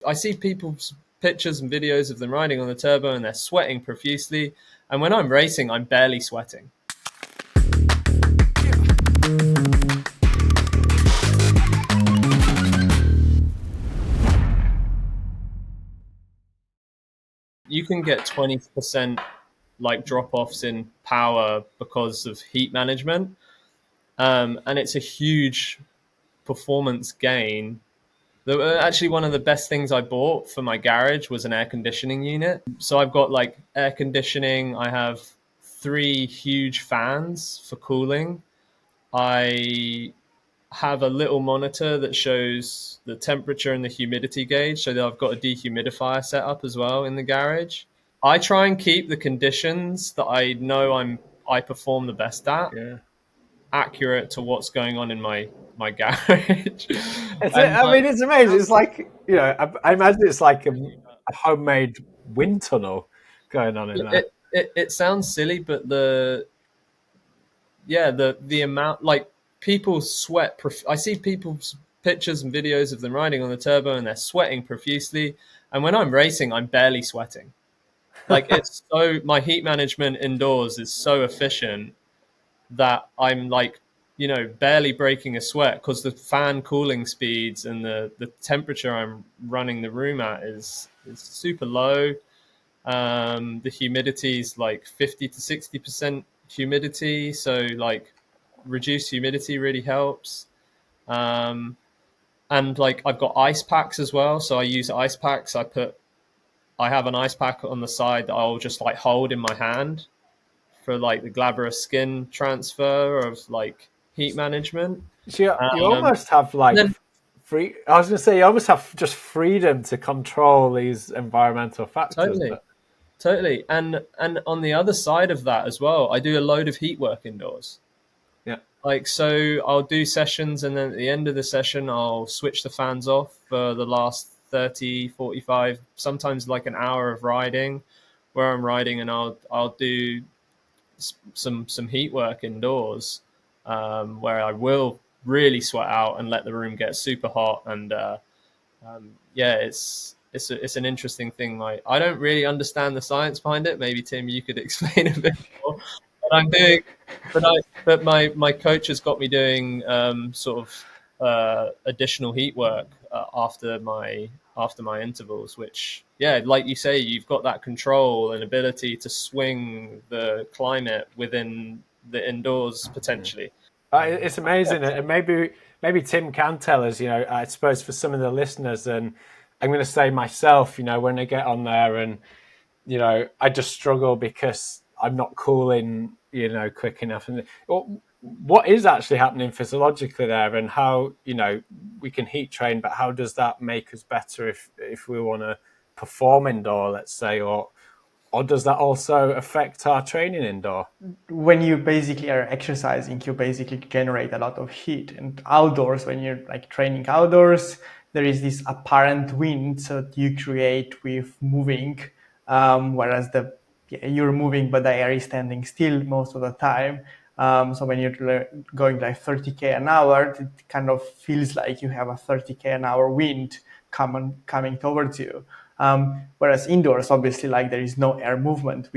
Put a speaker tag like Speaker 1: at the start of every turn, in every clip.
Speaker 1: I see people's pictures and videos of them riding on the turbo and they're sweating profusely. And when I'm racing, I'm barely sweating. You can get 20% like drop offs in power because of heat management. And it's a huge performance gain. Actually, one of the best things I bought for my garage was an air conditioning unit. So I've got like air conditioning. I have 3 huge fans for cooling. I have a little monitor that shows the temperature and the humidity gauge. So that I've got a dehumidifier set up as well in the garage. I try and keep the conditions that I know I perform the best at accurate to what's going on in my garage. And
Speaker 2: I mean, it's amazing. It's like, I imagine it's like a homemade wind tunnel going on in there.
Speaker 1: it sounds silly, but the amount, like, people sweat. I see people's pictures and videos of them riding on the turbo and they're sweating profusely. And when I'm racing, I'm barely sweating. Like, it's so, my heat management indoors is so efficient that I'm like, barely breaking a sweat because the fan cooling speeds and the temperature I'm running the room at is super low. The humidity is like 50 to 60% humidity. So like reduced humidity really helps. And like I've got ice packs as well. So I use ice packs. I have an ice pack on the side that I'll just like hold in my hand for like the glabrous skin transfer of like heat management.
Speaker 2: So you
Speaker 1: Um,
Speaker 2: almost have like
Speaker 1: then
Speaker 2: free. I was going to say you almost have just freedom to control these environmental factors.
Speaker 1: totally,
Speaker 2: But
Speaker 1: totally, and on the other side of that as well, I do a load of heat work indoors.
Speaker 2: yeah,
Speaker 1: Like, so I'll do sessions and then at the end of the session, I'll switch the fans off for the last 30, 45, sometimes like an hour of riding where I'm riding, and I'll do some heat work indoors, where I will really sweat out and let the room get super hot. And yeah, it's an interesting thing. Like, I don't really understand the science behind it. Maybe Tim, you could explain a bit more. But I'm doing, but my coach has got me doing sort of additional heat work after my intervals, which, yeah, like you say, you've got that control and ability to swing the climate within the indoors potentially.
Speaker 2: it's amazing, and maybe Tim can tell us. I suppose for some of the listeners, and I'm going to say myself, when I get on there, and I just struggle because I'm not cooling, quick enough. And what is actually happening physiologically there, and how we can heat train, but how does that make us better if we want to perform indoor, let's say, or does that also affect our training indoor?
Speaker 3: When you basically are exercising, you basically generate a lot of heat. And outdoors, when you're like training outdoors, there is this apparent wind that you create with moving, whereas you're moving, but the air is standing still most of the time. So when you're going like 30k an hour, it kind of feels like you have a 30k an hour wind coming towards you. Whereas indoors, obviously, like there is no air movement,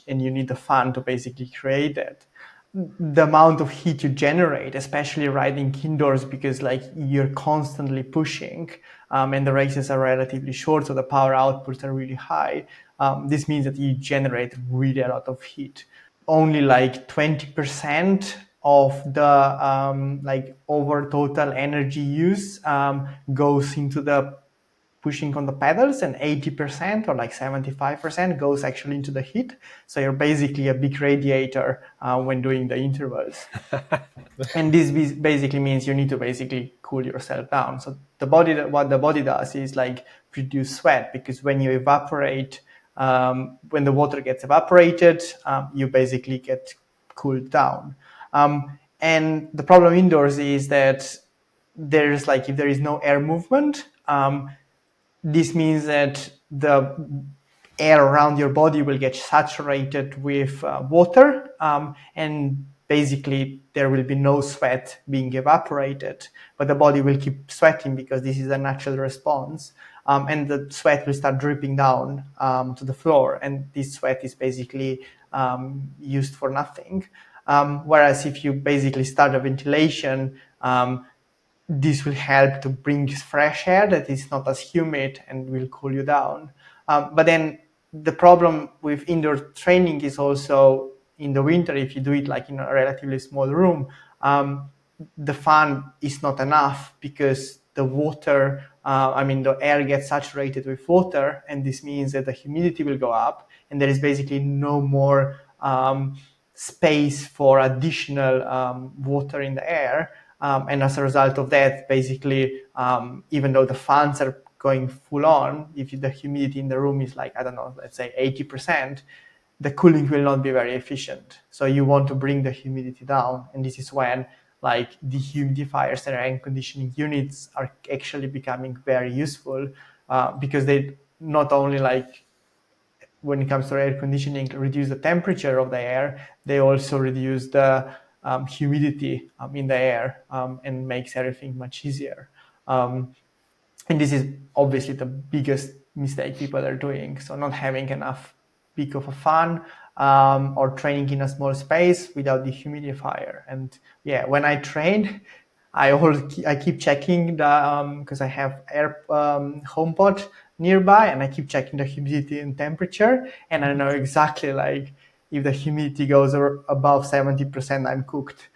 Speaker 3: and you need a fan to basically create it. The amount of heat you generate, especially riding indoors, because like you're constantly pushing, and the races are relatively short, so the power outputs are really high. This means that you generate really a lot of heat. Only like 20% of the like over total energy use goes into the pushing on the pedals, and 80% or like 75% goes actually into the heat. So you're basically a big radiator when doing the intervals. And this basically means you need to basically cool yourself down. So what the body does is like produce sweat, because when you evaporate, when the water gets evaporated, you basically get cooled down. And the problem indoors is that there's like, if there is no air movement, this means that the air around your body will get saturated with water, and basically there will be no sweat being evaporated, but the body will keep sweating because this is a natural response. and the sweat will start dripping down to the floor, and this sweat is basically used for nothing. Whereas if you basically start a ventilation, this will help to bring fresh air that is not as humid and will cool you down. But then the problem with indoor training is also in the winter, if you do it like in a relatively small room, the fan is not enough because the water, the air gets saturated with water, and this means that the humidity will go up, and there is basically no more space for additional water in the air. And as a result of that, basically, even though the fans are going full on, if the humidity in the room is like, I don't know, let's say 80%, the cooling will not be very efficient. So you want to bring the humidity down. And this is when like dehumidifiers and air conditioning units are actually becoming very useful because they not only like, when it comes to air conditioning, reduce the temperature of the air, they also reduce the humidity in the air and makes everything much easier. And this is obviously the biggest mistake people are doing. So not having enough big of a fan or training in a small space without the humidifier. And yeah, when I train, I keep checking the because I have air HomePod nearby, and I keep checking the humidity and temperature, and I know exactly like if the humidity goes above 70%, I'm cooked.